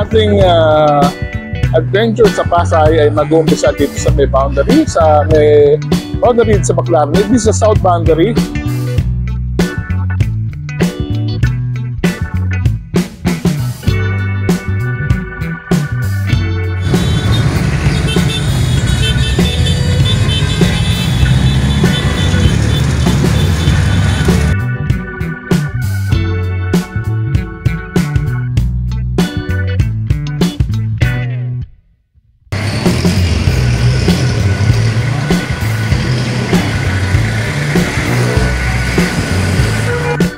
ating adventure sa Pasay ay mag-uumpisa dito sa may boundary, sa Baclaran. This is the south boundary.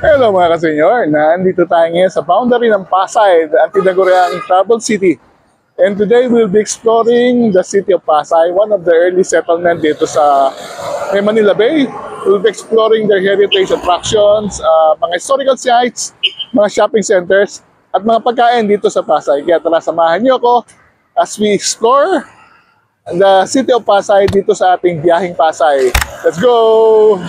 Hello mga kasenyor, nandito tayo ngayon sa boundary ng Pasay, ang tinaguriang Travel City. And today we'll be exploring the city of Pasay, one of the early settlement dito sa Manila Bay. We'll be exploring their heritage attractions, mga historical sites, mga shopping centers, at mga pagkain dito sa Pasay. Kaya tara, samahan niyo ako as we explore the city of Pasay dito sa ating biyaheng Pasay. Let's go!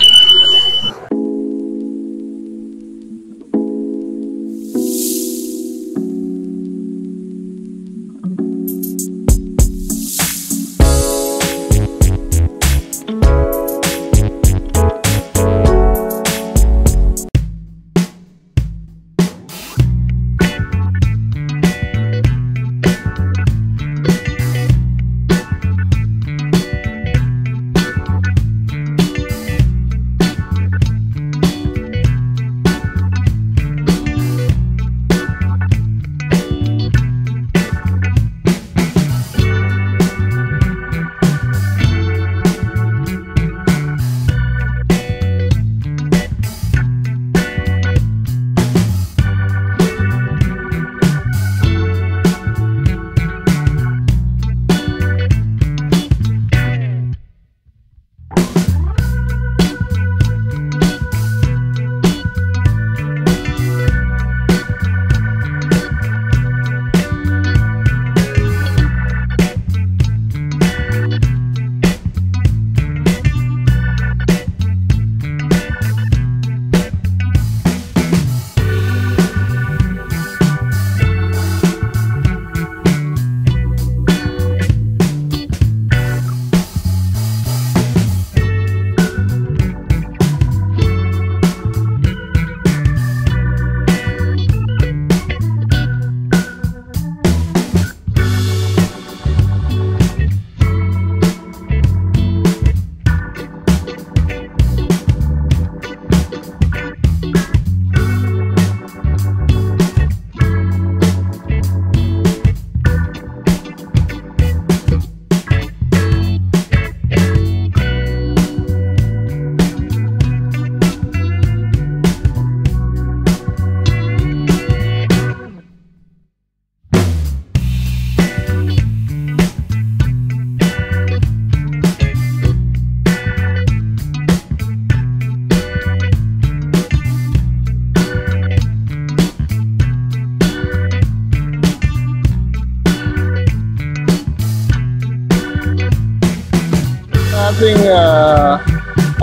Ating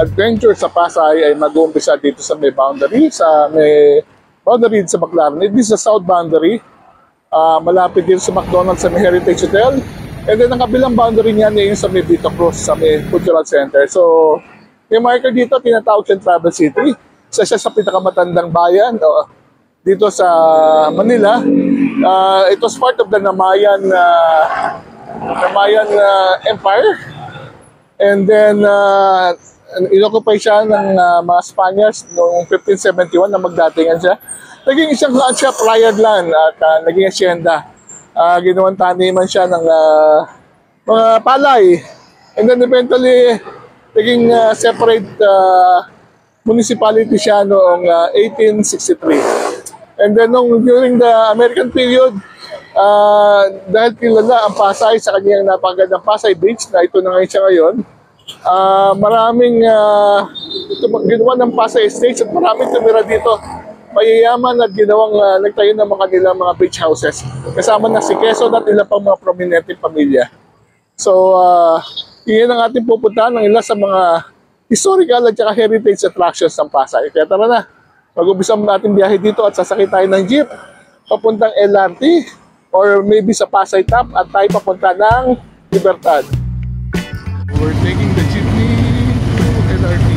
adventure sa Pasay ay mag-uumpisa dito sa may boundary, sa Baclaran. This is the south boundary, malapit din sa McDonald's, sa may Heritage Hotel. And then ang kabilang boundary niya yung sa may Vita Cruz, sa may Cultural Center. So, yung marker dito, tinatawag siyang Travel City. Isa siya sa pinakamatandang bayan dito sa Manila. It was part of the Namayan Empire. And then, inoccupy siya ng mga Spaniards noong 1571 na magdatingan siya. Naging isang playa land at naging asyenda. Ginawang taniman siya ng mga palay. And then eventually, naging separate municipality siya noong 1863. And then during the American period, dahil kilala ang Pasay sa kanyang napakagandang Pasay Beach na ito na ngayon siya ngayon, maraming ginawa ng Pasay Estates at maraming tumira dito. Mayayaman at nagtayo ng mga kanilang mga beach houses. Kasama na si Quezon at ilang pang mga prominente pamilya. So, iyan ang ating pupuntahan ng ilan sa mga historical at saka heritage attractions ng Pasay. Kaya tara na, mag-umpisa natin biyahe dito at sasakay tayo ng jeep papuntang LRT or maybe sa Pasay Top at tayo papunta ng Libertad. We're taking the jeepney to LRT.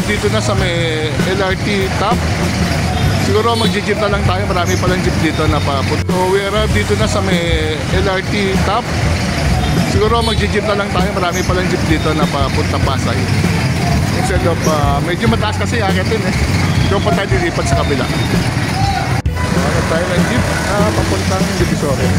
Dito na sa may LRT top. Siguro mag-jeep na lang tayo. Marami palang jeep dito na papunta. So we arrived dito na sa may LRT top. Siguro mag-jeep na lang tayo. Marami palang jeep dito na papunta Pasay. Instead of medyo mataas kasi akitin eh. So pa tayo dilipat sa kabila. So ano tayo ng jeep papuntang Divisoria.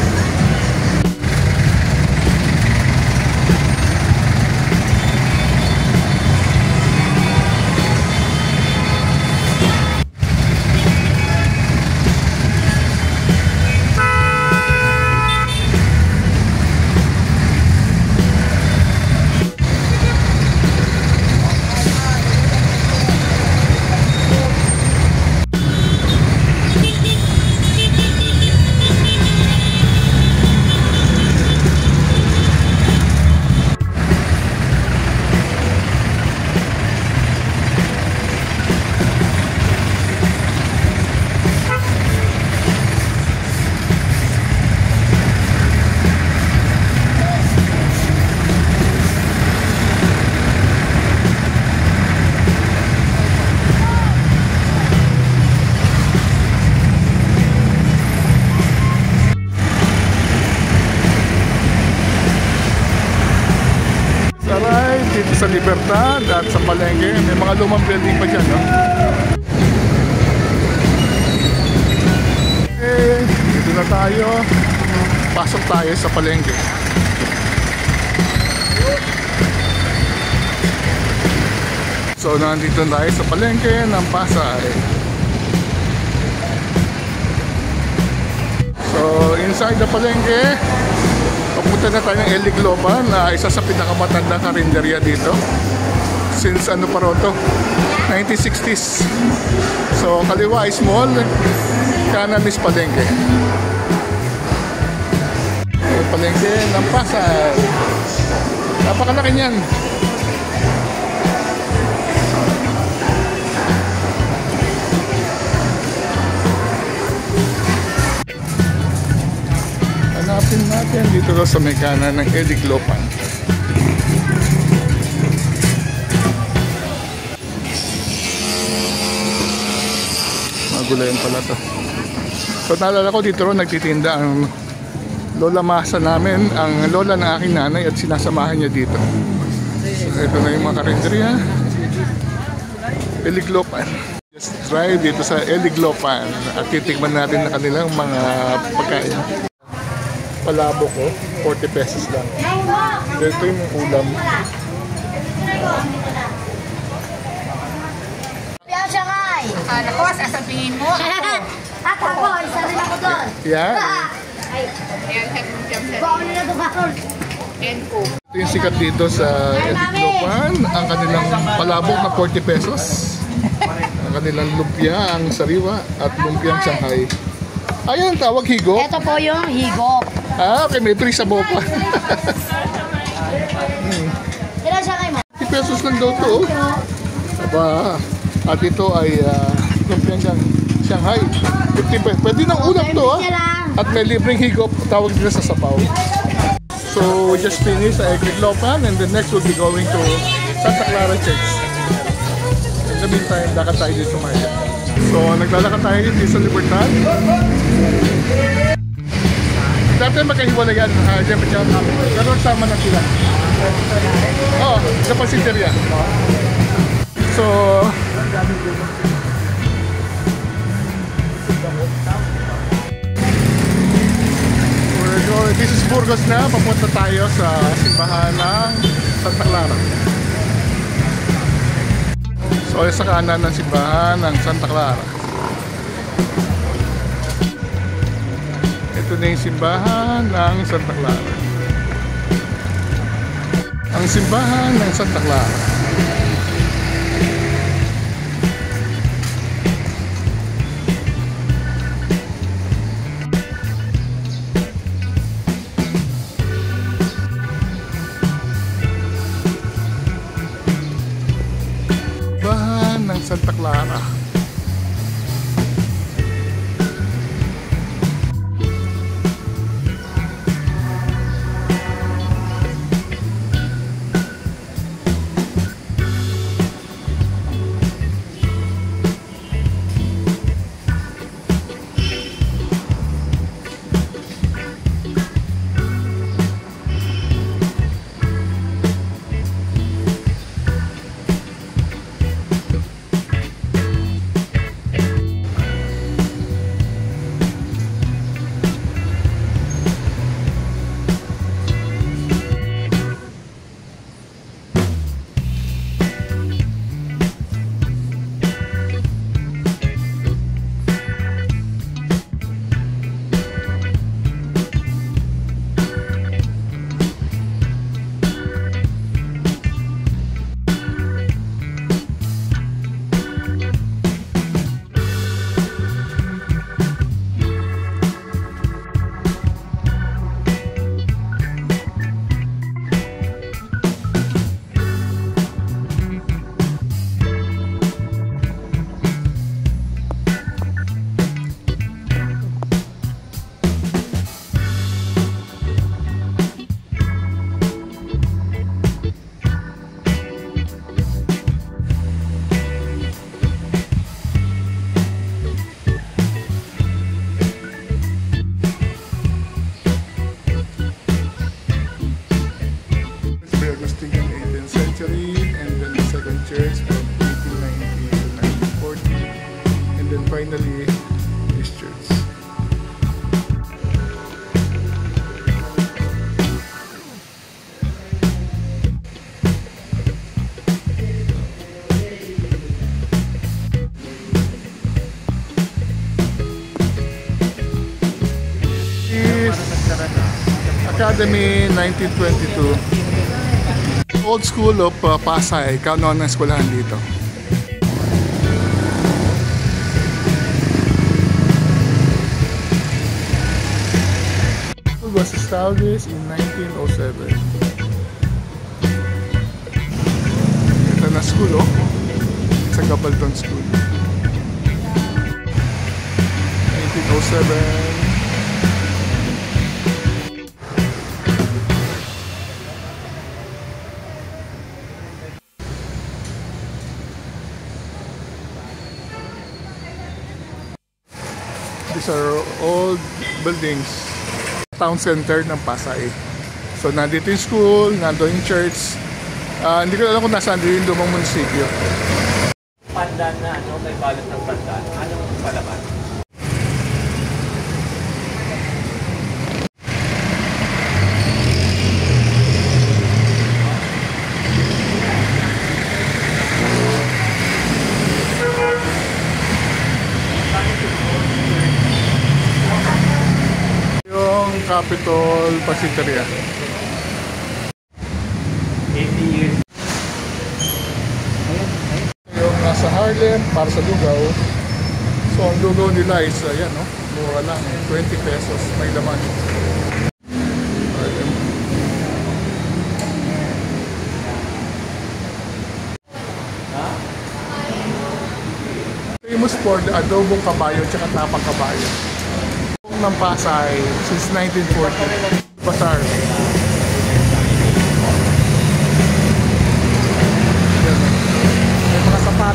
Dito sa Libertad at sa Palengke, may mga lumang building pa dyan, no? Okay, dito na tayo. Pasok tayo sa Palengke. So, nandito tayo sa Palengke ng Pasay. So, inside the Palengke, papunta na tayo ng El Globan na isa sa pinakamatandang karinderya dito since ano pa rin to 1960s. So kaliwa is mall, kanan is palengke. Palengke ng Pasay, napakalaki niyan. Hanapin natin dito sa may kanan ng El Globan. Magulayan pala to. So naalala ko dito rin nagtitinda ang lola masa namin, ang lola ng aking nanay, at sinasamahan niya dito. So ito na yung mga karinderya. El Globan. Just drive dito sa El Globan at titikman natin na kanilang mga pagkain. Palabok ko, 40 pesos lang. Ito yung ulam. Shanghai! Naku, sasabihin mo. At ako, isa rin ako doon. Yeah. Baon nila doon ako. Ito yung sikat dito sa El Globan. Ang kanilang palabok na 40 pesos. Ang kanilang lumpia, ang sariwa, at lumpiang Shanghai. Ayan, tawag higop. Ito po yung higop. Ah, okay, may free sabaw pa. Ilan Shanghai mo? 50 pesos lang daw to. Aba, at ito ay lumpiang Shanghai. 50 pesos. Pwede ng ulam to, ha? At may libreng higop, tawag nila sa sabaw. So we just finished Eglitlopan and the next we'll be going to Santa Clara Church. In the meantime, lakad tayo dito sa market. So naglalakad tayo dito sa Libertad. Dati magkahiwala yan, pero sama na sila. Oo, sa Pasiteria. So, this is Burgos na, papunta tayo sa simbahan ng Santa Clara. So, sa kanan ng simbahan ng Santa Clara. Ito na yung simbahan ng Santa Clara. Ang simbahan ng Santa Clara. Simbahan ng Santa Clara. Finally, this church. Is Academy 1922. Old School of Pasay, kanon ng eskwelahan dito. Was established in 1907. Ito na school, oh. Sa Gabaldon School. 1907. These are old buildings. Town center ng Pasay. So nandito yung school, nandito yung church. Hindi ko alam kung nasaan din yung lumang munisipyo. Pandan na ano, may balot ng pandan. Anong palaman? Capitol Pasiteria. 80 years. Yung nasa Harlem para sa lugaw. So ang lugaw nila is ayan, no? Mura lang, 20 pesos may laman. Harlem. Famous for the adobong kabayo at tapang kabayo ng Pasay since 1940. Pasar.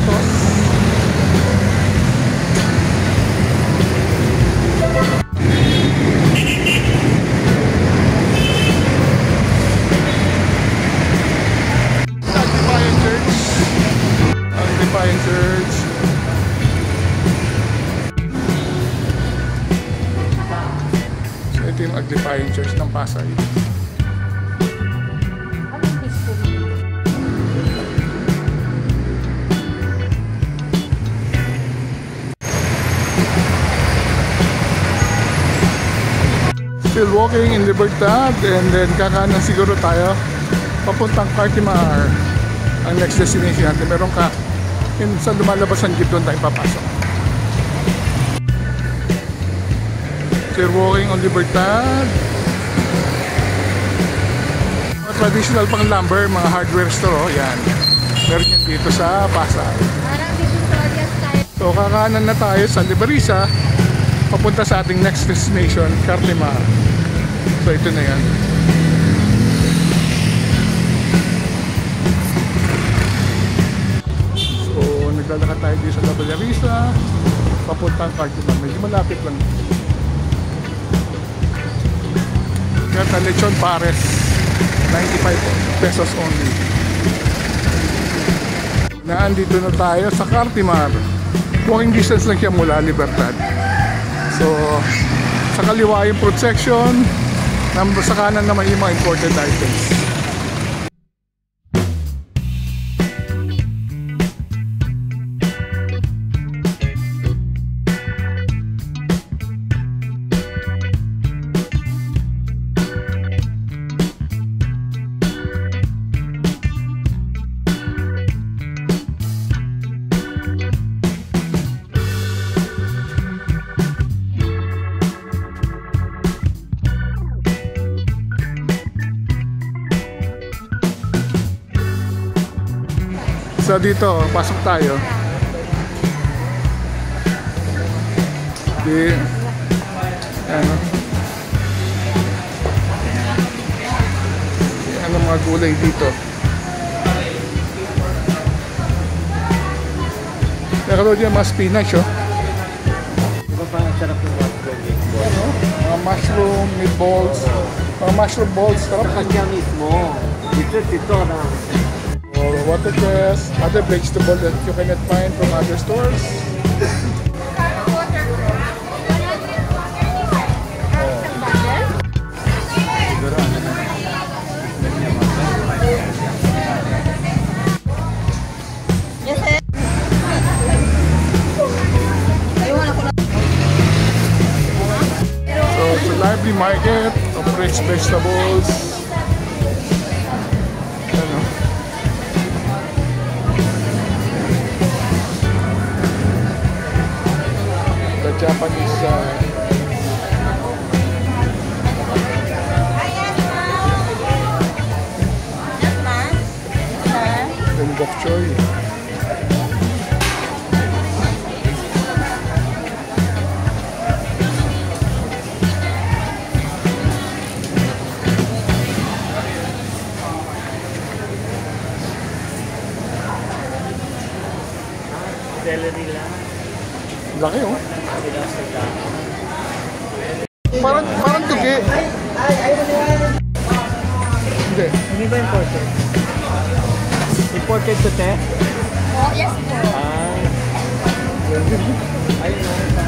sapatos. Agripayan Church. Agripayan Church. So ito yung Agripayan Church ng Pasay. Still walking in Libertad, and then kakanan siguro tayo papuntang Cartimar. Ang next destination natin, meron ka sa lumalabas ang jeep, doon tayo papasok. Still walking on Libertad. Mga traditional pang lumber, mga hardware store, yan. Meron yan dito sa Pasay. So kakanan na tayo sa Liberisa, papunta sa ating next destination, Cartimar. So ito na yan. So naglalakad tayo dito sa Liberisa, papuntang Cartimar. Medyo malapit lang. Kaya lechon pares, 95 pesos only. Naandito na tayo sa Cartimar. Walking distance lang siya mula Libertad. So, sa kaliwa yung fruit section, sa kanan naman yung mga imported items. So dito, pasok tayo. Di, ano, ano mga gulay dito. Nakalood yan mga spinach, oh. Diba parang sarap yung mushroom meatball? Ano? Mga mushroom meatballs. Mga mushroom balls. Sarap. Sa kanya mismo. Dito na. Or watercress, other vegetable that you cannot find from other stores. So it's a lively market of rich vegetables. Japanese yung bok choy. Celery lang. Laki, oh. Parang tugi. Hindi. Hindi ba imported? Imported to te? Oh, yes po. Ayun na.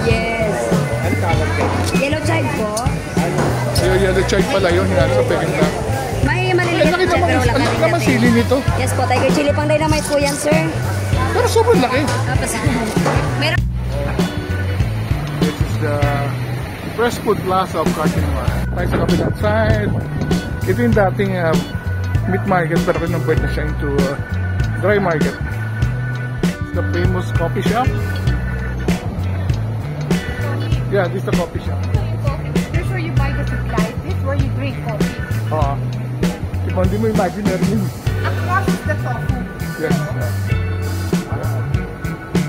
Yes. Ano tawag ka? Yellow chive po. Yung yellow chive pala yun, hinalo sa peking na. May maliliit Laki po siya, pero naman, wala naman sili nito. Yes po, tiger chili pang dynamite po yan, sir. Pero sobrang laki. Tapos, meron. This is the Fresh Food Plaza of Cartimar. Tayo sa kabilang side. Ito yung dating meat market, pero kinonvert na siya into dry market. It's the famous coffee shop. Yeah, this is the coffee shop. This where you buy the supplies. This where you drink coffee. Oo. Diba, hindi mo imaginary yun. Across is the tofu. Yes.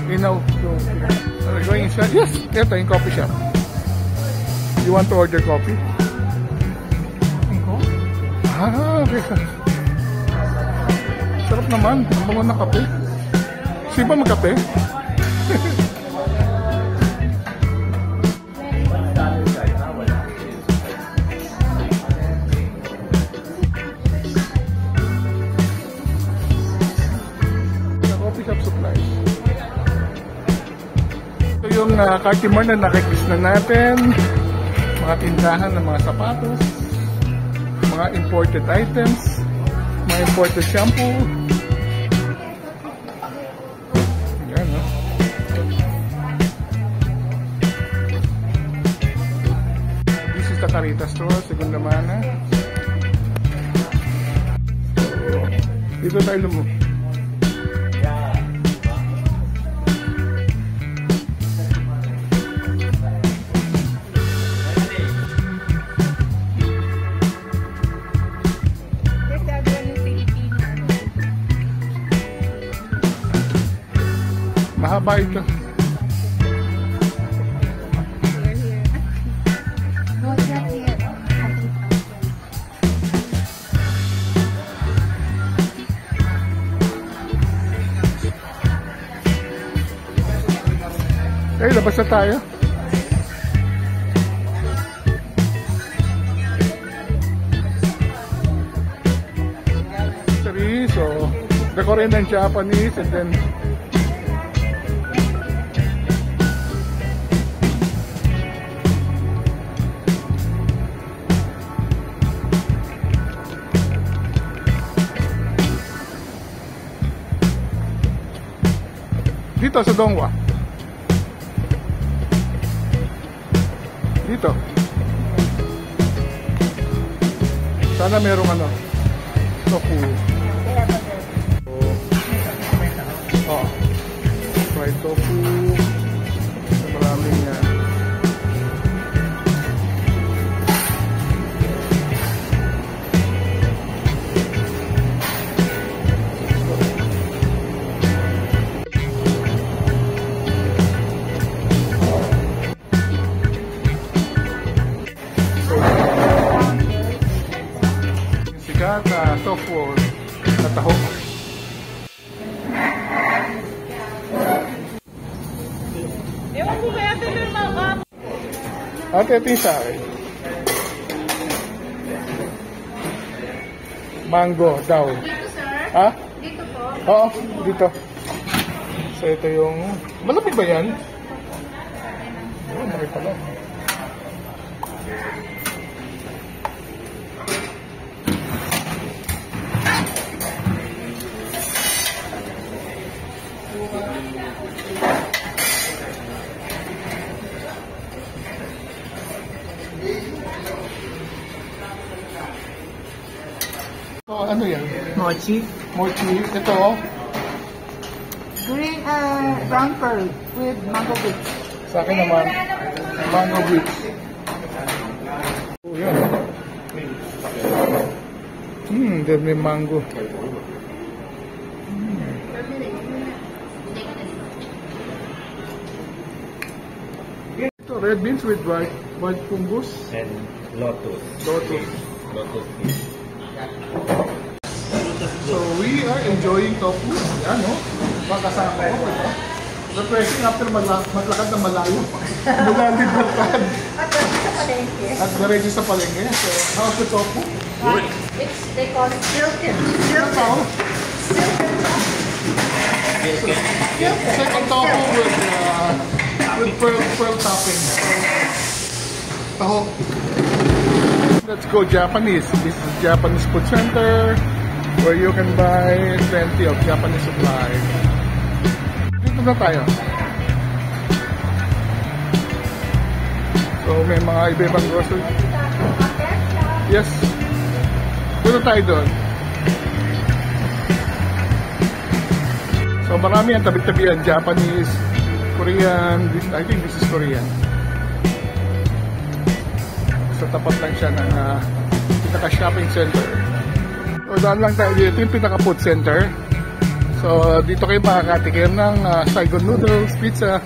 You know, so, going inside. Yes, ito yung coffee shop. You want to order coffee? Okay. Sarap naman. Ang bango na kape. Sino ba magkape? Coffee shop supplies. Ito yung Cartimar na nakikis na natin. Mga tindahan ng mga sapatos. Mga imported items. Mga imported shampoo. Yan, no? This is the Carita store, Segunda Mana. Dito tayo lumo. Mahaba ito. Eh, labas na tayo. So, the Korean and Japanese, and then dito sa Dongwa. Dito. Sana merong ano, tofu. Oh. Fried tofu. Maraming tofu na taho. Ewan ko kaya tinirma. Ate, ito yung sa akin. Mango daw. Dito, sir? Ha? Dito po? Oo, dito. So ito yung... Malapit ba yan? Oo, malapit pala. So, ano yan? Mochi. Mochi. Ito, Green, brown pearl with mango bits. sa akin naman, mango bits. Oh, yan. Dami mango. Ito, red beans with white fungus. And lotus. Lotus. Lotus. So, we are enjoying tofu. Yan, no? Makasama ko, diba? Refreshing after maglakad na malayo. Malalim lakad. At diretso sa palengke. So, how's the tofu? They call it silken. Silken. Second tofu with pearl topping. Taho. Let's go Japanese. This is Japanese food center where you can buy plenty of Japanese supplies. Dito na tayo. So may mga iba-ibang grocery. Yes. Dito tayo doon. So marami ang tabi-tabihan. Japanese, Korean. I think this is Korean. So tapat lang siya ng pinaka-shopping center. So daan lang tayo dito yung pinaka-food center. So dito kayo makakatikim ng Saigon noodles, pizza.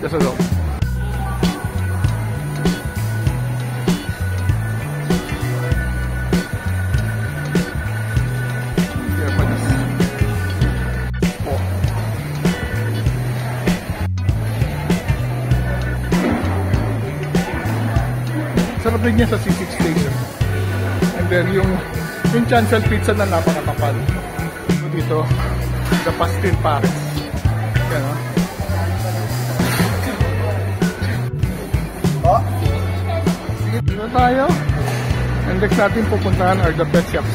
Just a look. din niya sa C6 station. And then yung chancel pizza na napakakapal. So dito, the pastel Paris. Yan o. Sige, dito tayo. And next natin pupuntahan are the pet shops.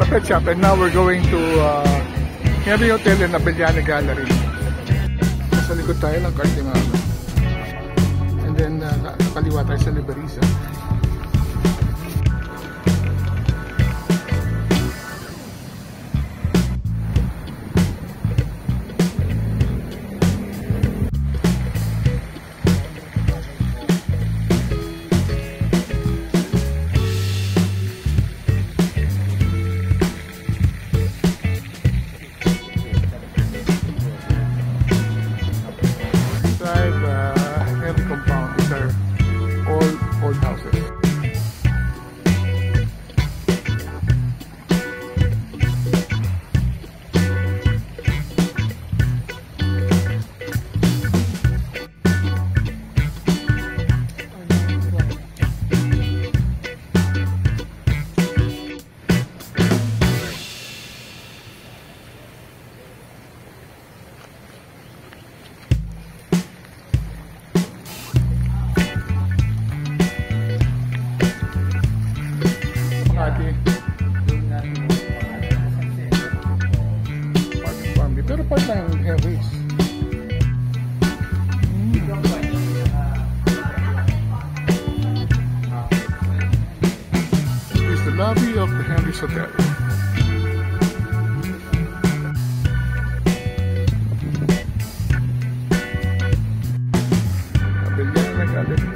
Sa pet shop, and now we're going to Henry Hotel and Abellana Gallery. Sa likod tayo ng Cartimano. And then nakaliwa tayo sa Liberisa. Every compound, these are all old houses. Pero part ng Airways. This is the lobby of the Henry's Hotel. Abellana Gallery.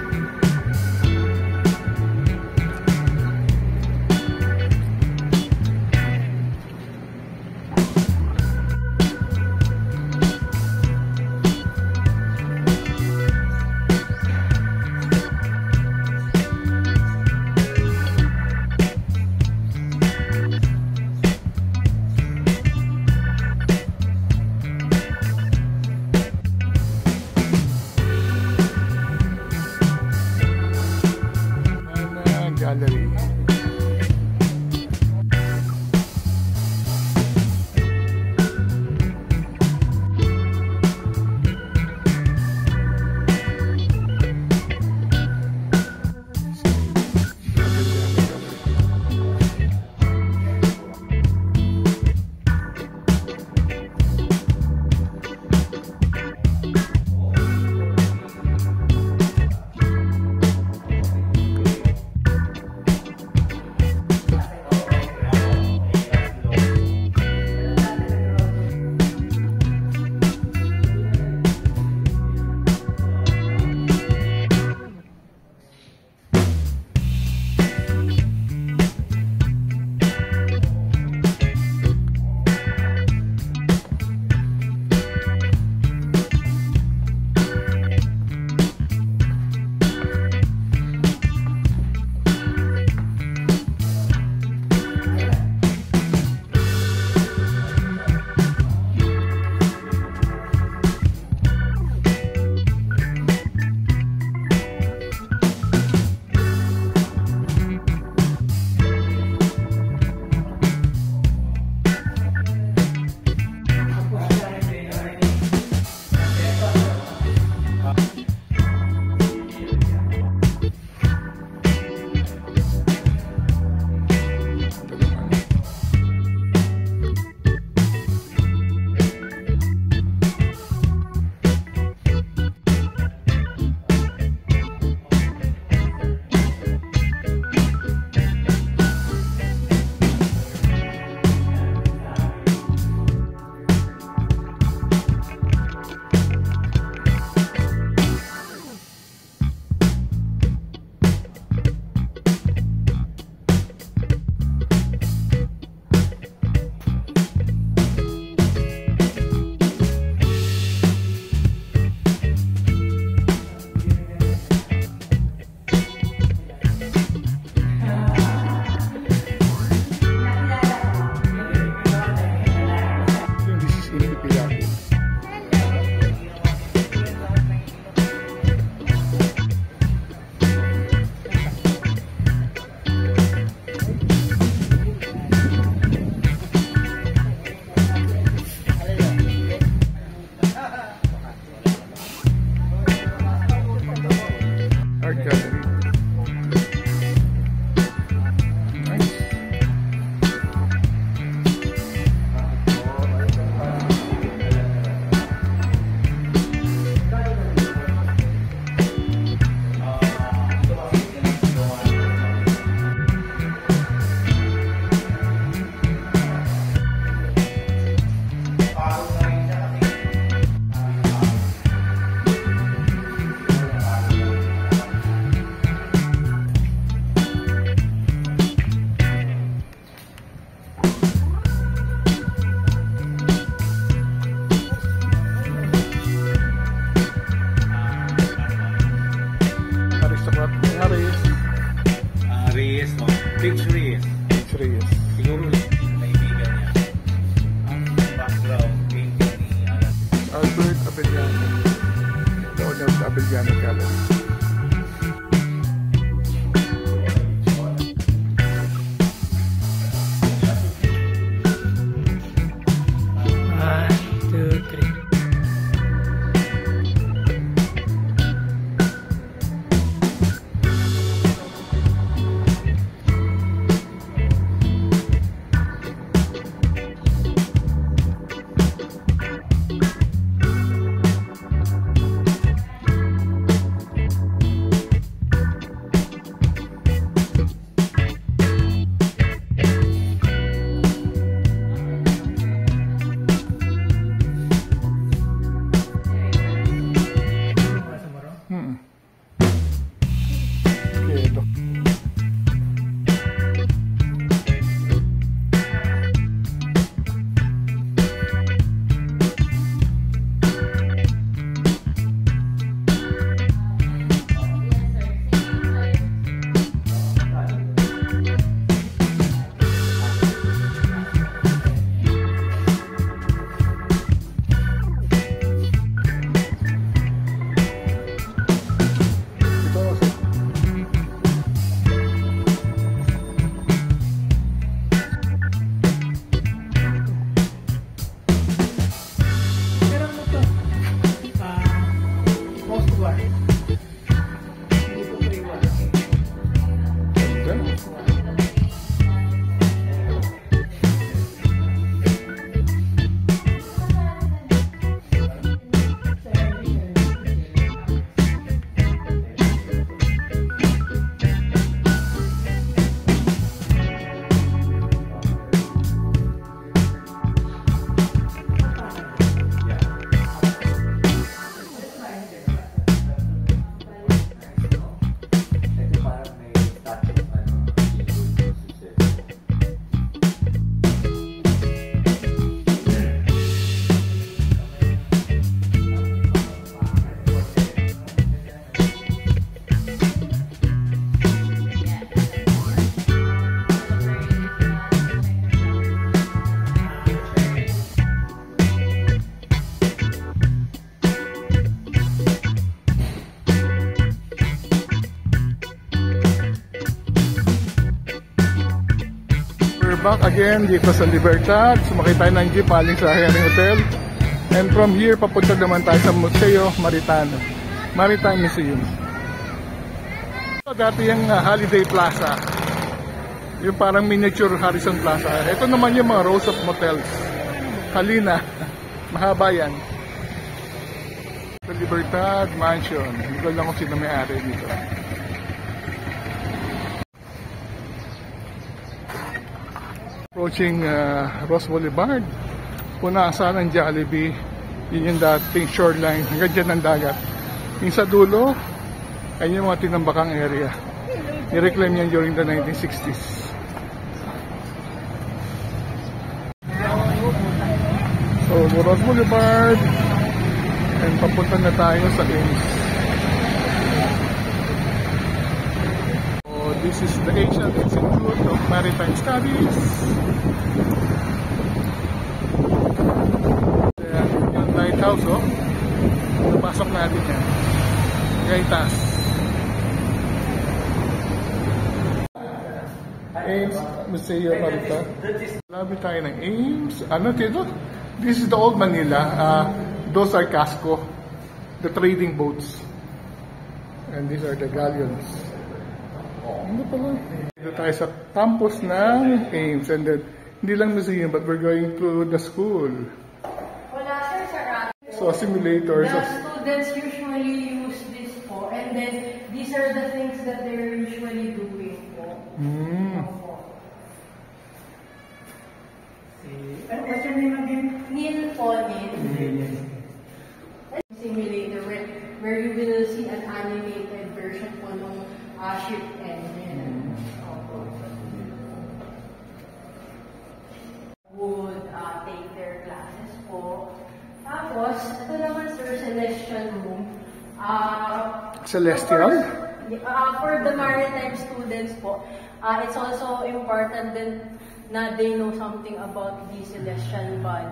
Aristocrat Reyes. Reyes, no? Rich Reyes. Reyes. Siguro kaibigan niya. Ang background painting ni Albert Abellano. Leonard Abellano Gallery. Back again dito sa Libertad. Sumakay tayo ng jeep paling sa Hyatt Hotel. And from here, papunta naman tayo sa Museo Maritano. Maritime Museum. So, dati yung Holiday Plaza. Yung parang miniature Harrison Plaza. Ito naman yung mga rows of motels. Halina. Mahaba yan. Sa Libertad Mansion. Hindi ko lang kung sino may-ari dito. Approaching Ross Boulevard, punasan ng Jollibee, yun yung dating shoreline, hanggang dyan ng dagat. Yung sa dulo, ay yung mga tinambakang area. I-reclaim yan during the 1960s. So, Ross Boulevard, and papunta na tayo sa Ames. This is the Asian Institute of Maritime Studies. Yung lighthouse, oh. Napasok natin yan. Gaitas. Ames Museo Maritime. Labi tayo ng Ames. Ano dito? This is the old Manila. Those are casco. The trading boats. And these are the galleons. Ano pala? Dito tayo sa campus ng Ames, and then hindi lang museum but we're going to the school. Wala sir, sarado. So simulators. The students usually use this po, and then these are the things that they're usually doing po. What's your name again? Neil po, Neil. Simulator where you will see an animated version po ng ship engine. Celestial? For the maritime students po, it's also important din na they know something about the celestial body.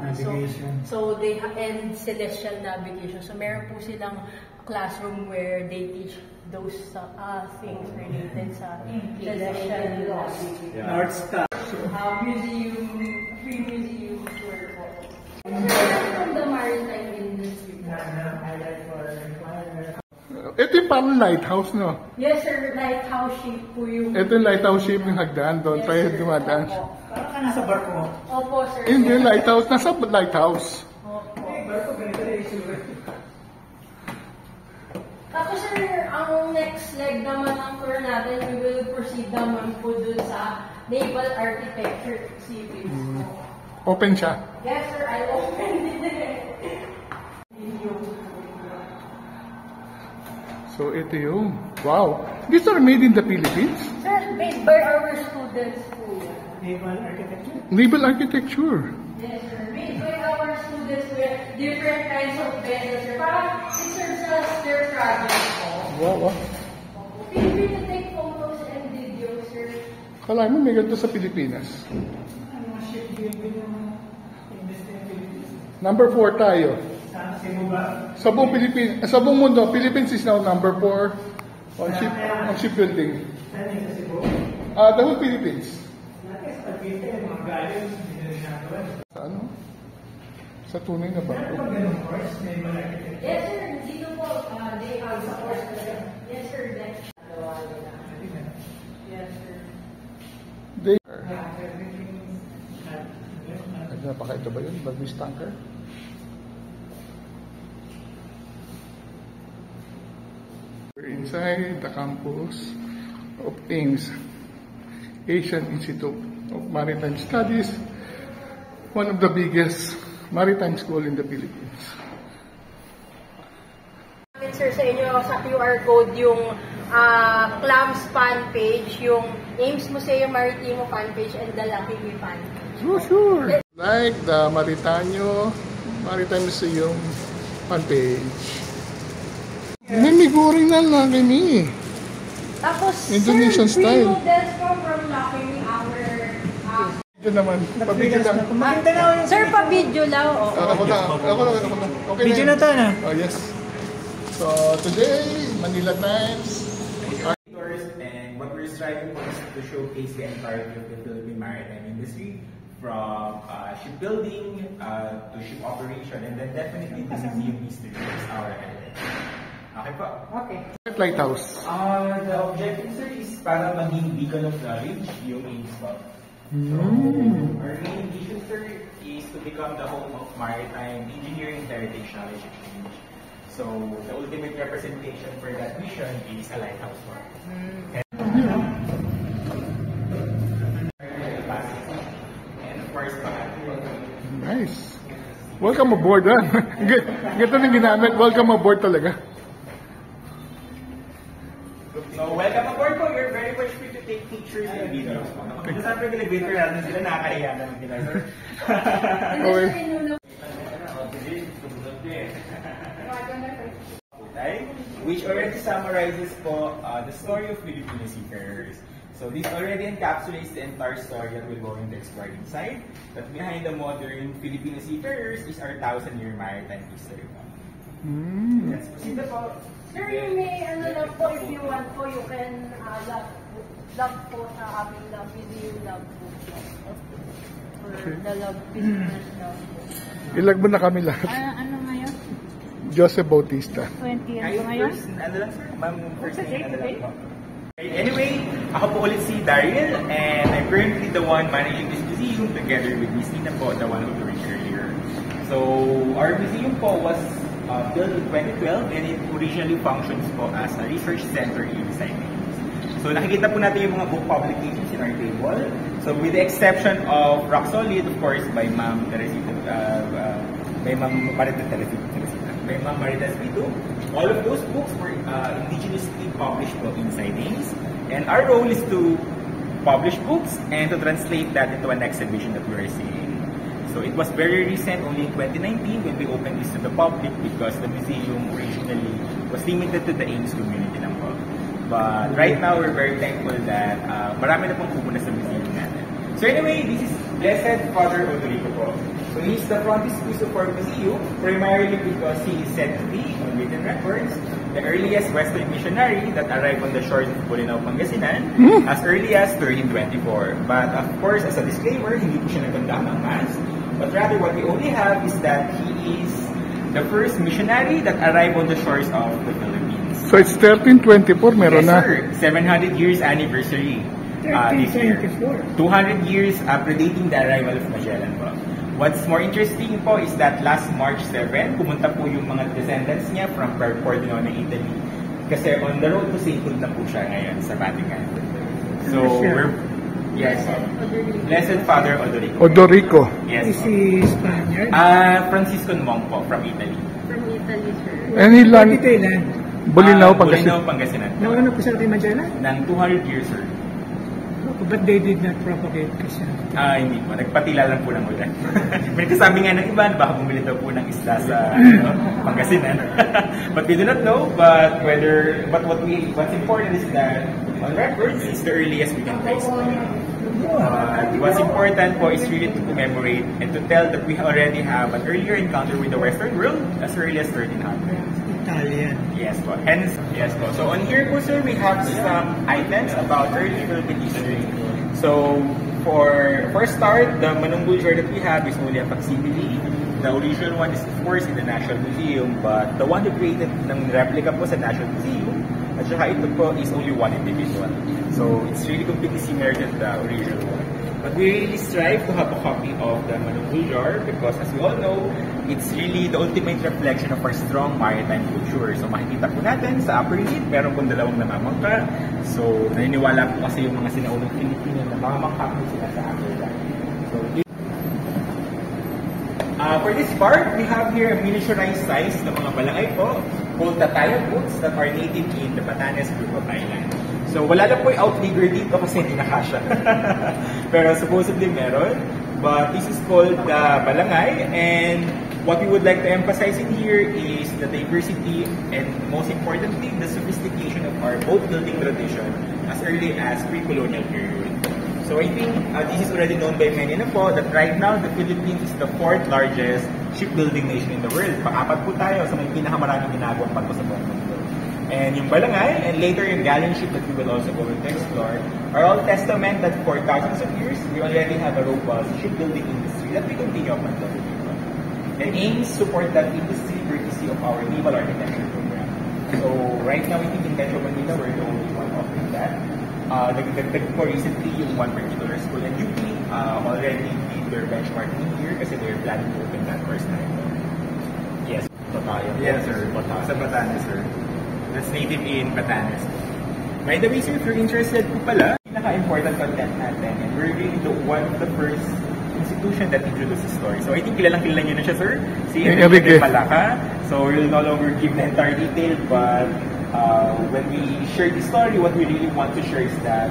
So they and celestial navigation. So meron po silang classroom where they teach those things related sa celestial navigation. North Star. Museum, free museum tour po. From the maritime industry. Ito yung parang lighthouse, no? Yes, sir. Lighthouse shape po yung... Ito yung lighthouse shape ng hagdan doon. Yes, Tayo sir. dumadaan. Opo. Parang ka nasa barko mo. Opo, sir. Hindi, lighthouse. Nasa lighthouse. Opo. Barko, ganito na yung Tapos, sir, ang next leg naman ng tour natin, we will proceed naman po dun sa naval architecture series. Open siya. Yes, sir. I opened it. So, ito yung... Wow! These are made in the Philippines? Sir, made by our students po yan. naval architecture. Naval architecture. Yes, sir. Made by our students with different kinds of vessels, sir. Parang it serves as their project po. Wow, wow. Feel free to take photos and videos, sir. Kala mo may ganito sa Pilipinas. Ang mga shipbuilding ng industry ng Philippines. Number 4 tayo. Sa Cebu ba? Sa buong Pilipinas, sa buong mundo, Philippines is now number 4 on shipbuilding. Saan yung sa Cebu? The whole Philippines. Dati sa Cavite, mga galing, hindi na ginagawa. Sa ano? Sa tunay na Ano barko. pag ganun course, naval architecture? Yes, sir. Dito po, they have support. Yes, sir. Yes, sir. They are. Everything had investment. Napakaito ba yun? Bagwis tanker? We're inside the campus of AIMS, Asian Institute of Maritime Studies, one of the biggest maritime school in the Philippines. Sir, sa inyo sa QR code yung CLAMS fan page, yung AIMS Museo Maritimo fan page, and the Lucky Me fan page. Oh, sure. Like the Maritime Museum fan page. May miguring na Lucky Me. Tapos, Indonesian sir, style. free models from Lucky Me, our... Ito naman, pabigyan lang. Maganda na ako yung sir, pa-video lang. Oo. Ako na. Okay video na na to na. Oh, yes. So, today, Manila Times. Tours, and what we're striving for is to showcase the entirety of the Philippine maritime industry, from shipbuilding to ship operation, and then definitely the museum history is our element. Okay po? Okay. Lighthouse. The objective, sir, is para maging beacon of knowledge yung AIMS po. So, our main vision, sir, is to become the home of maritime engineering heritage knowledge exchange. So, the ultimate representation for that vision is a lighthouse po. And of course, Nice. Welcome aboard, ha? Ganda ng ginamit. Welcome aboard talaga. so welcome aboard po. You're very much free to take pictures and videos po. Kasi sa elevator natin sila nakakahiya naman nila, sir. Okay. Which already summarizes po the story of Filipino seafarers. So this already encapsulates the entire story that we're going to explore inside. But behind the modern Filipino seafarers is our 1,000-year maritime history po. Let's proceed na po. Sir, you may, lang po, if you want po, you can log po sa aming log, museum log po. Or the log business log po. Ilag mo na kami lahat. Ano ngayon? Joseph Bautista. 20 Ay, ano ngayon? first, ano lang sir, ma'am, first name, ano lang po. Anyway, ako po ulit si Daryl, and I'm currently the one managing this museum together with Miss Nina po, the one who joined earlier. So, our museum po was built in 2012, and it originally functions po as a research center inside AIMS. So, nakikita po natin yung mga book publications in our table. So, with the exception of Rock Solid, of course, by Ma'am Teresita, by Ma'am Marita Teresita, by Ma'am Marita Espito, all of those books were indigenously published po inside AIMS. And our role is to publish books and to translate that into an exhibition that we are seeing. So it was very recent, only in 2019, when we opened this to the public because the museum originally was limited to the Ames community lang po. But right now, we're very thankful that marami na pong pupunta sa museum natin. So anyway, this is Blessed Father Odorico po. So he's the frontispiece of our museum, primarily because he is said to be, on written records, the earliest Western missionary that arrived on the shores of Bolinao, Pangasinan as early as 1324. But of course, as a disclaimer, hindi po siya nagtanda ng Mass. But rather, what we only have is that he is the first missionary that arrived on the shores of the Philippines. So it's 1324, meron Yes, na. sir. 700 years anniversary this year. 200 years predating the arrival of Magellan po. What's more interesting po is that last March 7, pumunta po yung mga descendants niya from Pordenone, Italy. Kasi on the road to sainthood na po siya ngayon sa Vatican. So, yes, Blessed Father Odorico. Odorico. Yes. Is he Spaniard? Franciscan monk po from Italy. From Italy, sir. And he land Dito ilan? Bolinao, Bolinao, Pangasinan. Pangasinan. Nauna po sa ating Magellan? Ng 200 years, sir. But they did not propagate kasi. Hindi po. Nagpatila lang po ng ulan. May kasabi nga ng iba, baka bumili daw po ng isda sa Pangasinan. But we do not know. But what's important is that on records, it's the earliest we can trace. What's important po is really to commemorate and to tell that we already have an earlier encounter with the Western world as early as 1300. Italian. Yes po. Hence, yes po. So on here po, sir, we have some items about early Philippine history. So for start, the Manunggul jar that we have is only a facsimile. The original one is of course in the National Museum, but the one that created ng replica po sa National Museum, at saka ito po is only one individual. So it's really completely similar to the original one. But we really strive to have a copy of the Manunggul jar because as we all know, it's really the ultimate reflection of our strong maritime culture. So makikita po natin sa upper lid, meron pong dalawang namamangka. So naniniwala po kasi yung mga sinaunang Pilipino na mamamangka po sila sa upper lid. So for this part, we have here a miniaturized size ng mga balangay po called Tataya boots that are native in the Batanes group of islands. So wala na po yung outrigger dito kasi hindi nakasya. Pero supposedly meron. But this is called the balangay, and what we would like to emphasize in here is the diversity and most importantly, the sophistication of our boat building tradition as early as pre-colonial period. So I think this is already known by many na po that right now the Philippines is the 4th largest shipbuilding nation in the world. Pang-apat po tayo sa mga pinakamaraming ginagawang barko sa buong mundo. And yung balangay, and later yung galleon ship that we will also go to explore, are all testament that for thousands of years, we already have a robust shipbuilding industry that we continue up until today. And aims support that industry courtesy of our naval architecture program. So right now, I think in Metro Manila, we're the only one offering that. Nagdagdag po recently yung one particular school in UP already did their benchmarking here kasi they're planning to open that first time. Yes, Batayan. Yes, sir. Sa Batanes, sir. That's native in Batanes. By the way, sir, if you're interested po pala, pinaka-important content natin, and we're really one of the first institution that introduced the story. So I think kilalang-kilala nyo na siya, sir. Si Enrique Palaca. So we'll no longer give the entire detail, but when we share the story, what we really want to share is that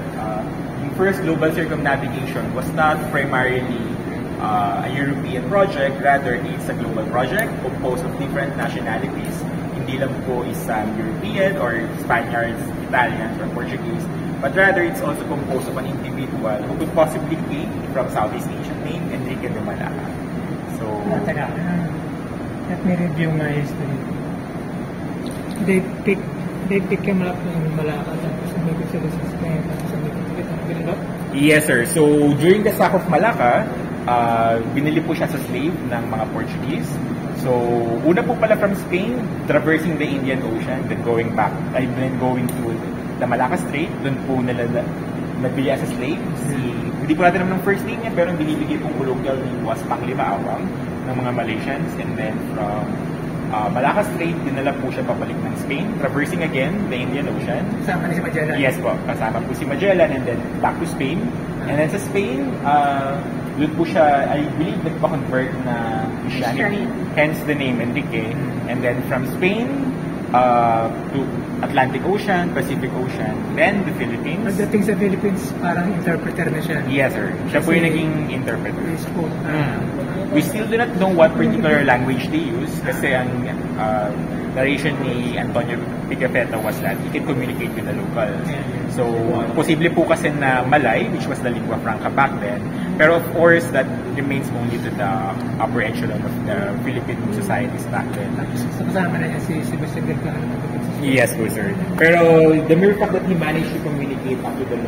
the first global circumnavigation was not primarily a European project, rather it's a global project composed of different nationalities. Hindi lang po isang European or Spaniards, Italians, or Portuguese, but rather it's also composed of an individual who could possibly be from Southeast Asia named Enrique de Malaca. So, let me review my history. They pick him up in Malacca, tapos umikot sila sa Spain, tapos umikot sila sa Bilbao. Yes, sir. So, during the sack of Malacca, binili po siya sa slave ng mga Portuguese. So, una po pala from Spain, traversing the Indian Ocean, then going back, then going to the Malacca Strait, doon po nabili as a slave. Hindi po natin naman ng first name niya, pero ang binibigay pong colloquial name was Panglima Awang ng mga Malaysians. And then from Malacca Strait, dinala po siya papalik ng Spain, traversing again the Indian Ocean. Kasama ni si Magellan? Yes po, kasama po si Magellan, and then back to Spain. And then sa Spain, doon po siya, I believe, nagpa-convert na Christianity, hence the name Enrique. And then from Spain to Atlantic Ocean, Pacific Ocean, then the Philippines. Pagdating sa Philippines, parang interpreter na siya. Yes, sir. Siya po yung naging interpreter. Yes po. We still do not know what particular language they use kasi ang narration ni Antonio Pigafetta was that he can communicate with the locals. So, posible po kasi na Malay, which was the lingua franca back then, pero of course, that remains only to the upper echelon of the Philippine societies back then. So, kasama na niya si Sebastian Galcano. Yes po, sir. Pero the mere fact that he managed to communicate up to the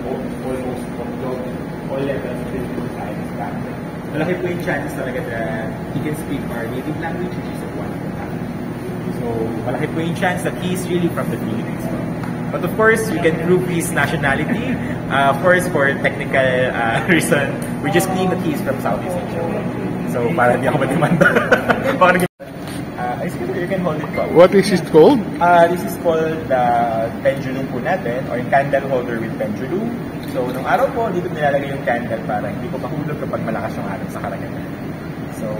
almost all levels of the societies back then, malaki po yung chances talaga that he can speak our native language, which is one of the language. So, malaki po yung chance that he is really from the Philippines. But of course, you can prove his nationality. Of course, for technical reason, we just claim that he is from Southeast Asia. So, para hindi ako madimanda. You can hold it po. What is it called? This is called the pendulum po natin, or yung candle holder with pendulum. So, nung araw po, dito nilalagay yung candle para hindi po mahulog kapag malakas yung araw sa karagatan. So,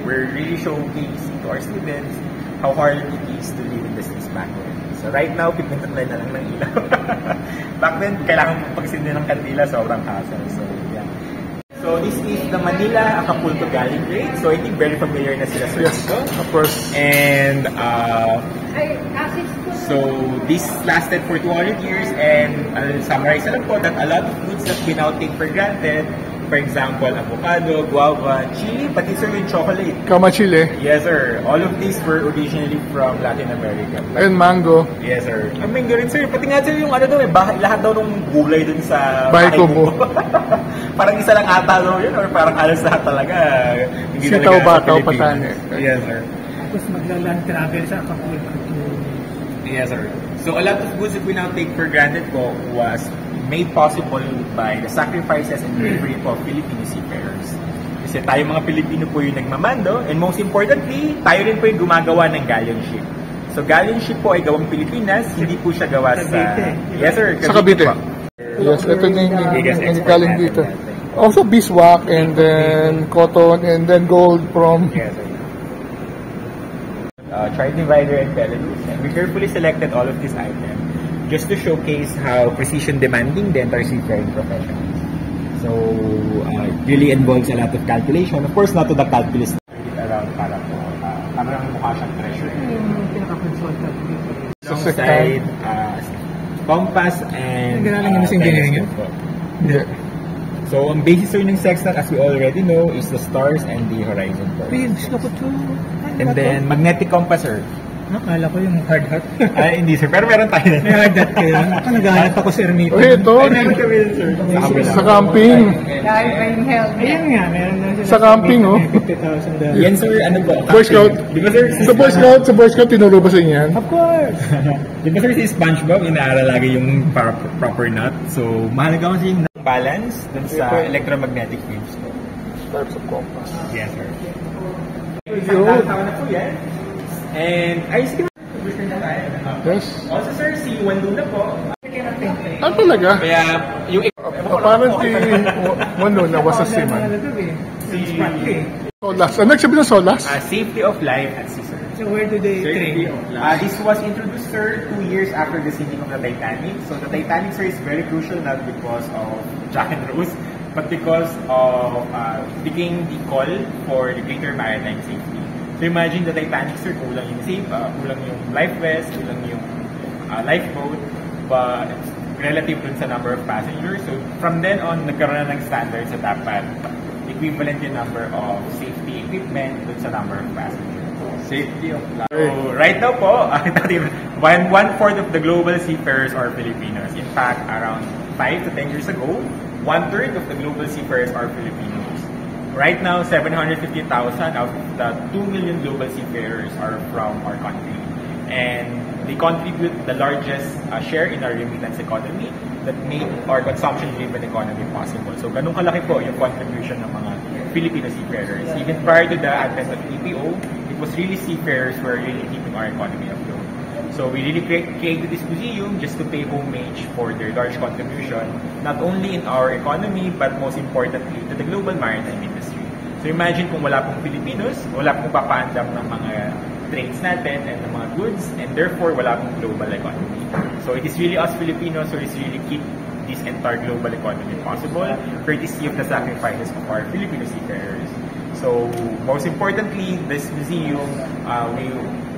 we're really showcasing to our students how hard it is to live in the cities back then. So, right now, pigmented na lang ng ilaw. Back then, kailangan pagsindi ng kandila, sobrang hassle. So, yeah. So, this is the Manila Acapulco Galley Grade. So, I think very familiar na sila sa Yes, of course. And, so, this lasted for 200 years, and I'll summarize na lang po that a lot of foods that we now take for granted, for example, avocado, guava, chili, pati sir yung chocolate. Kamachile Yes, sir. All of these were originally from Latin America. and mango. Yes, sir. Ang mango rin, sir. Pati nga, sir, yung ano daw, lahat daw ng gulay dun sa Bahay Kubo. Parang isa lang ata daw yun, or parang alas lahat talaga. Hindi Sitaw, talaga sa bataw, Pilipinas. patane. Yes, sir. Tapos maglaland travel sa Acapulco to... Yes, sir. So a lot of goods that we now take for granted po was made possible by the sacrifices and bravery po of Filipino seafarers. Kasi tayo mga Pilipino po yung nagmamando, and most importantly, tayo rin po yung gumagawa ng galleon ship. So galleon ship po ay gawang Pilipinas, hindi po siya gawa sa... Cavite. Yes, sir. Sa Cavite. po. Yes, ito na Biggest yung export galing natin dito. natin. Also beeswax and then cotton and then gold from... Yes, sir. Trident Rider and Belarus. And we carefully selected all of these items just to showcase how precision demanding the entire seafaring profession is. So, it really involves a lot of calculation. Of course, not to the calculus around para po. Parang mukha siyang treasure. Yung pinaka-consultant dito. Sa Alongside compass and... Nag-aralan ka na sa engineering yun? telescope po. Yeah. So, ang basis sir ng sextant, as we already know, is the stars and the horizon. Pins ka po to. And then, magnetic compass, sir. Nakala ko yung hard hat. Ay, hindi, sir. Pero meron tayo na. May hard hat kayo. Naghahanap ako sa Ermita. Oh, ito. Ay, meron kami yun, sir. Sa camping. Ayun nga, meron na sila. Sa camping, oh. $50,000. Yan, sir. Ano po? Boy Scout. Di ba, sir? Sa Boy Scout, tinuro ba sa inyo yan? Of course. Di ba, sir, si SpongeBob, inaaral lagi yung proper knot. So, mahalaga kasi yung balance dun sa electromagnetic waves ko. Types of compass. Yes, sir. Isang taon na po yan. And, ayos ka na. Yes. Also, sir, si Wanduna po. Ah, talaga? Kaya, yung... Apparently, Wanduna was a seaman. Si... Solas. Ano nagsabi ng Solas? Safety of life at sea, sir. So where do they train? This was introduced, sir, 2 years after the sinking of the Titanic. So the Titanic, sir, is very crucial not because of Jack and Rose, but because of taking the call for the greater maritime safety. So imagine the Titanic, sir, kulang yung kulang yung life vest, kulang yung lifeboat, but relative dun sa number of passengers. So from then on, nagkaroon na ng standards sa dapat equivalent yung number of safety equipment dun sa number of passengers. Safety of life. So right now po, one-fourth of the global seafarers are Filipinos. In fact, around 5 to 10 years ago, 1/3 of the global seafarers are Filipinos. Right now, 750,000 out of the 2 million global seafarers are from our country. And they contribute the largest share in our remittance economy that made our consumption-driven economy possible. So, ganun kalaki po yung contribution ng mga Filipino seafarers. Even prior to the advent of EPO, it was really seafarers who were really keeping our economy afloat. So, we really created this museum just to pay homage for their large contribution, not only in our economy, but most importantly, to the global maritime industry. So, imagine kung wala pong Filipinos, wala pong papaandam ng mga trades natin and ng mga goods, and therefore wala pong global economy. So it is really us Filipinos who is really keep this entire global economy possible, courtesy of the sacrifices of our Filipino seafarers. So, most importantly, this museum, we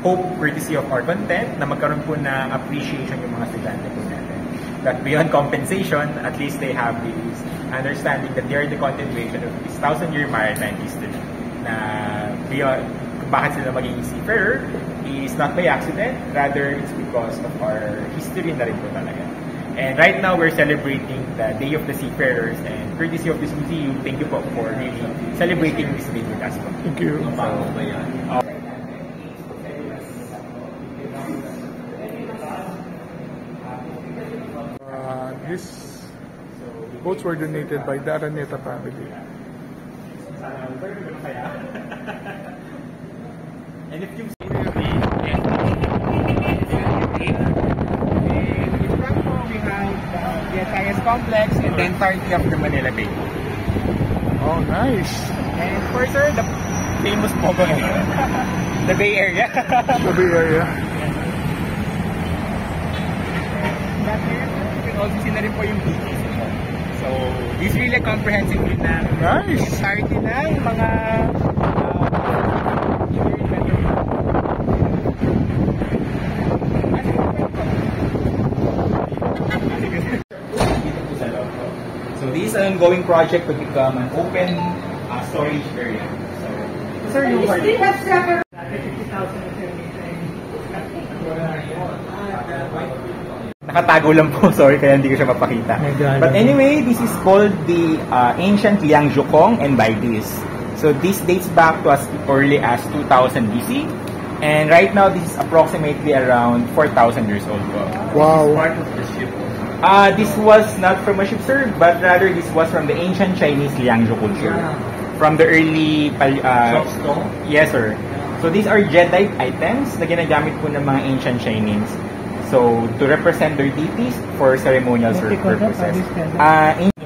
hope, courtesy of our content, na magkaroon po ng appreciation yung mga estudyante po natin. That beyond compensation, at least they have this understanding that they are the continuation of this 1,000-year maritime history. Na beyond, bakit sila magiging seafarer is not by accident, rather it's because of our history na rin po talaga. And right now, we're celebrating the Day of the Seafarers, and courtesy of this museum, thank you po for really celebrating this day with us. Thank you. These boats were donated by the Araneta family. And if you see the Atayas Complex and the entirety of the Manila Bay. Oh, nice. And for sir, the famous Pogo area. The Bay Area. The Bay Area. That area, you can also see na rin po yung beaches. So, this really a comprehensive view na Nice. entirety na yung mga So this is an ongoing project to become an open storage area. So, sir, yung nakatago lang po, sorry, kaya hindi ko siya mapakita. But anyway, this is called the ancient Liangjukong and Baidis. So this dates back to as early as 2000 BC. And right now, this is approximately around 4,000 years old. Wow. Part of the ship. This was not from a ship, sir, but rather this was from the ancient Chinese Liangzhu culture. From the early... yes, sir. So these are Jedi items na ginagamit po ng mga ancient Chinese. So, to represent their deities for ceremonial purposes.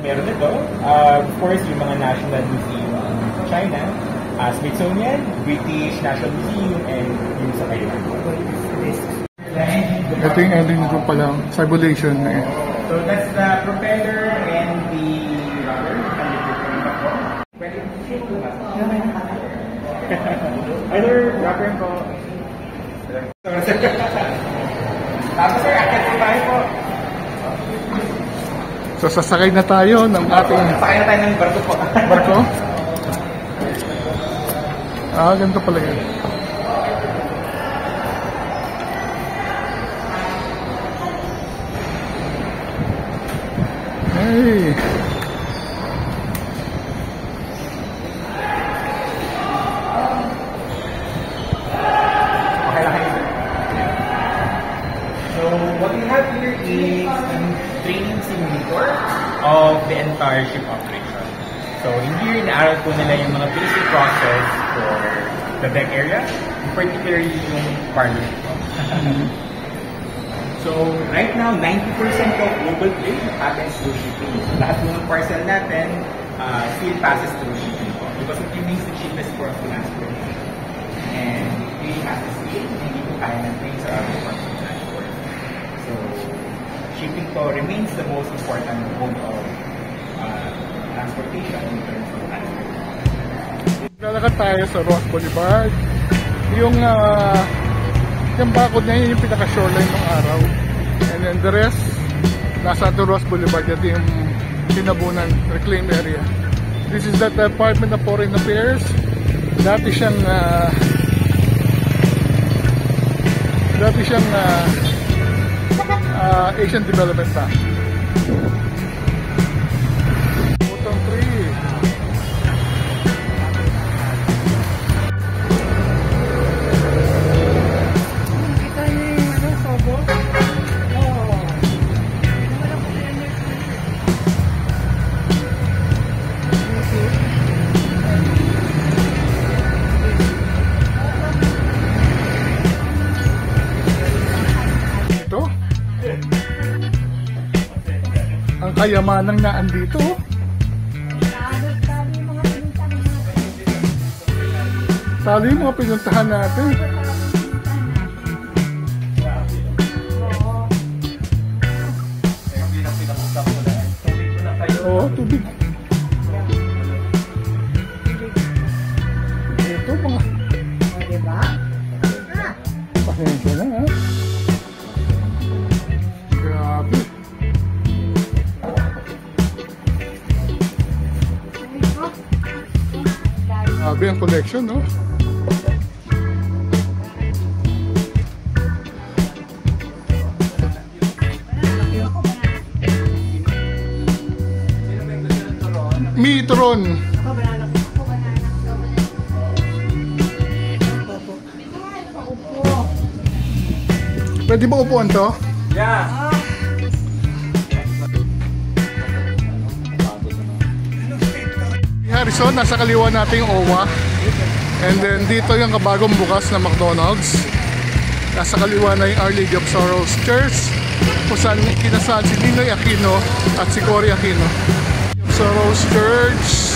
Meron ito, of course, yung mga National Museum in China, Smithsonian, British National Museum, and yung sa Taiwan. Ito yung ending ko palang, cibulation na yan. So, that's the propeller and the rudder. Either rubber po. Tapos sir, akit po tayo po. So, sasakay na tayo ng ating... Sakay na tayo ng barko po. Barko? Ganito pala yun. Hey! So, what we have here is a training simulator of the entire ship operation. So, in here, inaaral po nila yung mga basic process for the deck area, particularly yung parlor. So, right now, 90% of global trade happens through shipping. Lahat po ng parcel natin still passes through shipping because it remains the cheapest for us to transport. And it really has to scale, hindi po kaya ng trains or other forms of transport. So, shipping po remains the most important mode of transportation in terms of transport. Lalakad tayo sa Ross Boulevard. Yung bakod na yun yung pinaka-shoreline ng araw. And then the rest, nasa the Ross Boulevard. Ito yung tinabunan, reclaimed area. This is the Department of Foreign Affairs. Dati siyang Asian Development Bank. Bottom 3. Ang kayamanang naandito. Talo yung mga pinuntahan natin. Oo, tubig. Pasensya na, ha? Grabe. Grabe ang collection, no? Mitron. Pwede ba upuan to? Yeah. Harrison, nasa kaliwa natin yung OWA. And then dito yung kabagong bukas na McDonald's. Nasa kaliwa na yung Our Lady of Sorrows Church, kung saan kinasaan si Ninoy Aquino at si Cory Aquino. Sorrows Church.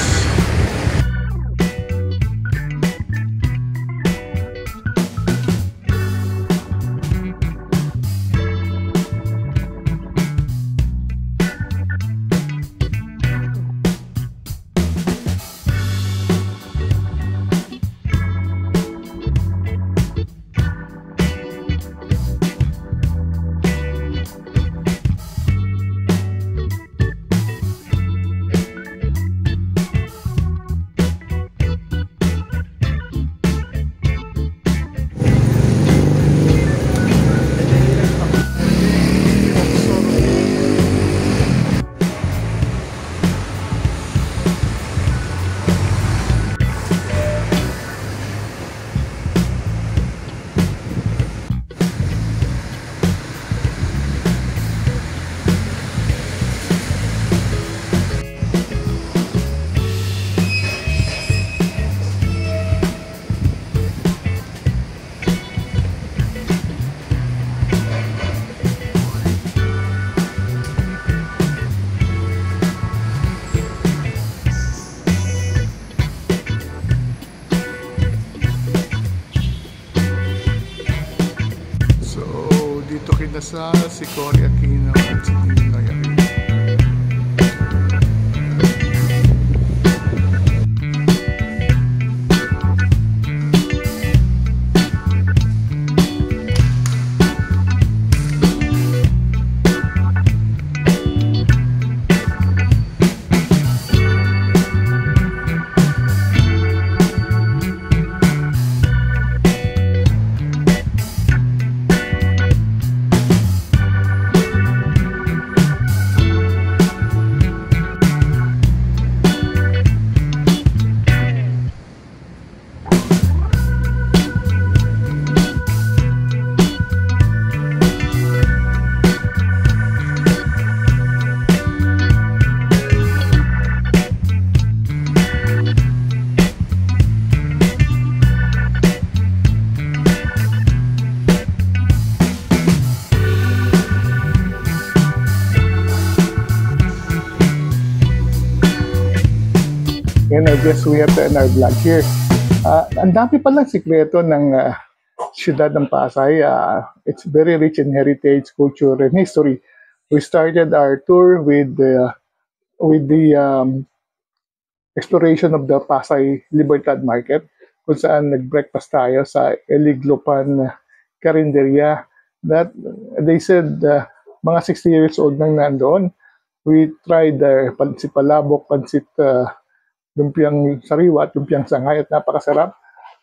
Kinasal si Cory Aquino at si Ninoy Aquino. And I guess we have to end our vlog here. Ang dami palang sikreto ng siyudad ng Pasay. It's very rich in heritage, culture, and history. We started our tour with the exploration of the Pasay Libertad Market, kung saan nag-breakfast tayo sa Eliglopan Carinderia. That they said mga 60 years old nang nandoon. We tried pansit palabok, pansit lumpiang sariwa at lumpiang sangay at napakasarap.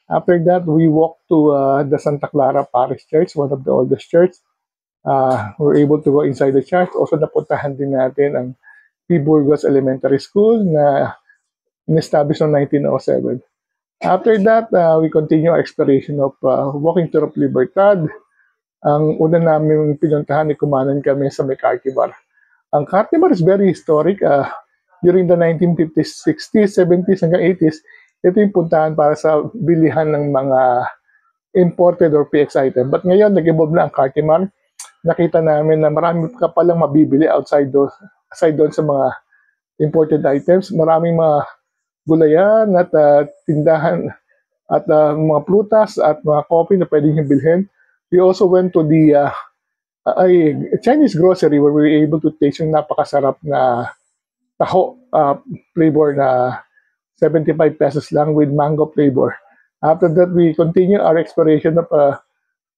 After that, we walked to the Santa Clara Parish Church, one of the oldest church. We were able to go inside the church. Also, napuntahan din natin ang P. Burgos Elementary School na in-establish noong 1907. After that, we continue our exploration of walking tour of Libertad. Ang una namin pinuntahan, kumanan kami sa McCarthy Bar. Ang Carthy Bar is very historic. During the 1950s, 60s, 70s hanggang 80s, ito yung puntahan para sa bilihan ng mga imported or PX item. But ngayon, nag-evolve na ang Carthy Bar. Nakita namin na marami ka palang mabibili aside doon sa mga imported items. Maraming mga gulayan at tindahan at mga prutas at mga coffee na pwedeng yung bilhin. We also went to the Chinese grocery where we were able to taste yung napakasarap na taho flavor na 75 pesos lang with mango flavor. After that, we continue our exploration of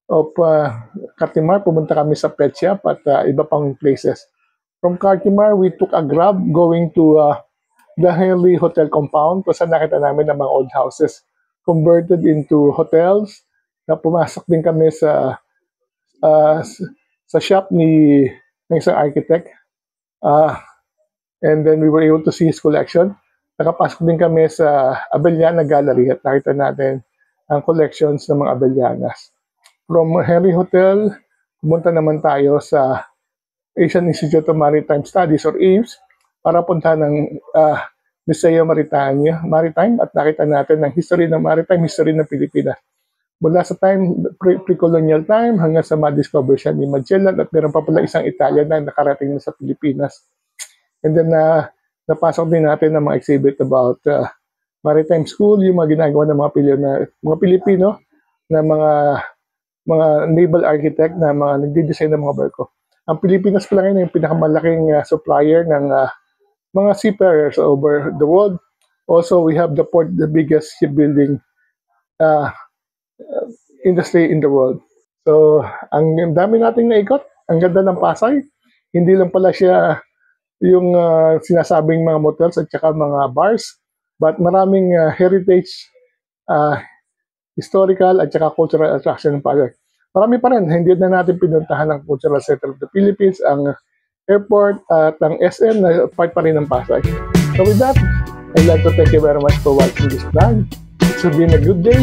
of Cartimar, pumunta kami sa pet shop at iba pang places. From Cartimar, we took a grab going to the Henley Hotel compound kung saan nakita namin ang mga old houses converted into hotels. Na pumasok din kami sa shop ng isang architect. And then we were able to see his collection. Nakapasok din kami sa Abellana Gallery at nakita natin ang collections ng mga Abellanas. From Henry Hotel, pumunta naman tayo sa Asian Institute of Maritime Studies or AIMS para punta ng Museo Maritime at nakita natin ang history ng maritime history ng Pilipinas. Mula sa pre-colonial time hanggang sa ma-discover siya ni Magellan at meron pa pala isang Italian na nakarating na sa Pilipinas. And then napasok din natin ng mga exhibit about maritime school, yung mga ginagawa ng mga Pilipino na mga naval architect na mga nagde-design ng mga barko. Ang Pilipinas pala ngayon yung pinakamalaking supplier ng mga seafarers over the world. Also, we have the biggest shipbuilding industry in the world. So, ang dami nating naikot. Ang ganda ng Pasay. Hindi lang pala siya yung sinasabing mga motels at saka mga bars, but maraming heritage, historical at saka cultural attraction ng Pasay. Marami pa rin, hindi na natin pinuntahan ng Cultural Center of the Philippines, ang airport at ang SM na part pa rin ng Pasay. So with that, I'd like to thank you very much for watching this vlog. It's been a good day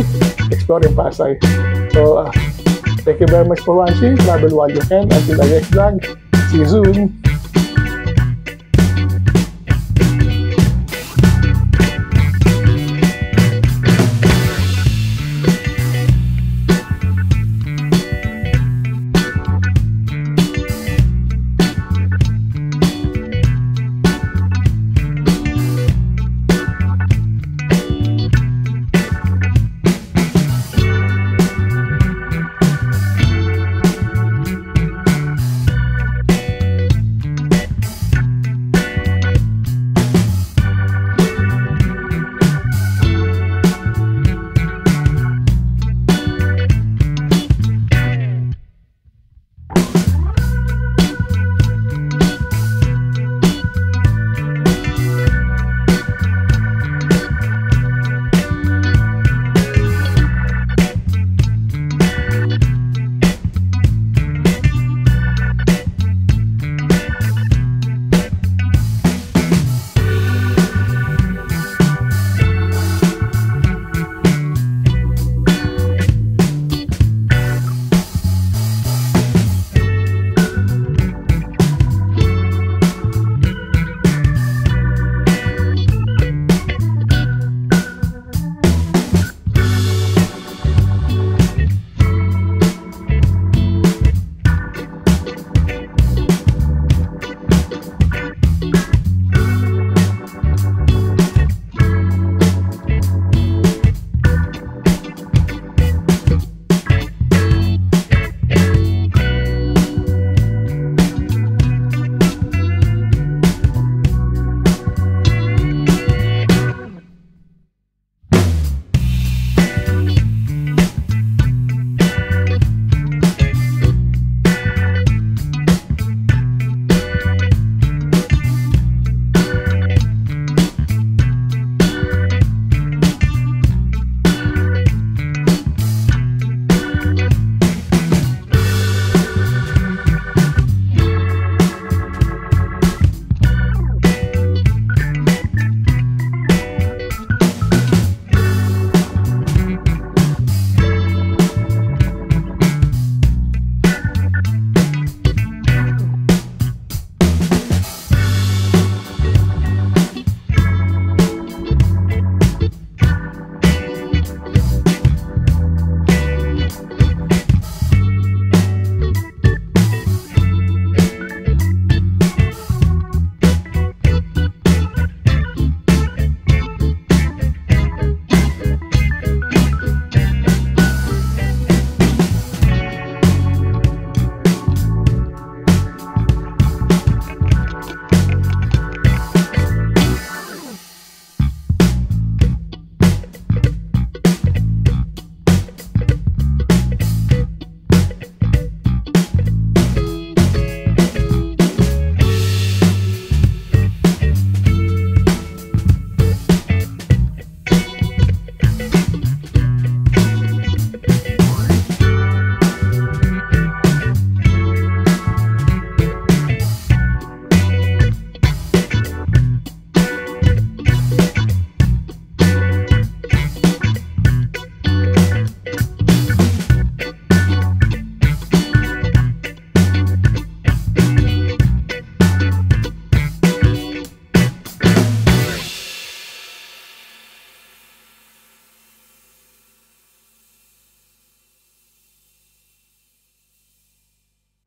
exploring Pasay. So thank you very much for watching. Travel while you can. Until the next vlog. See you soon.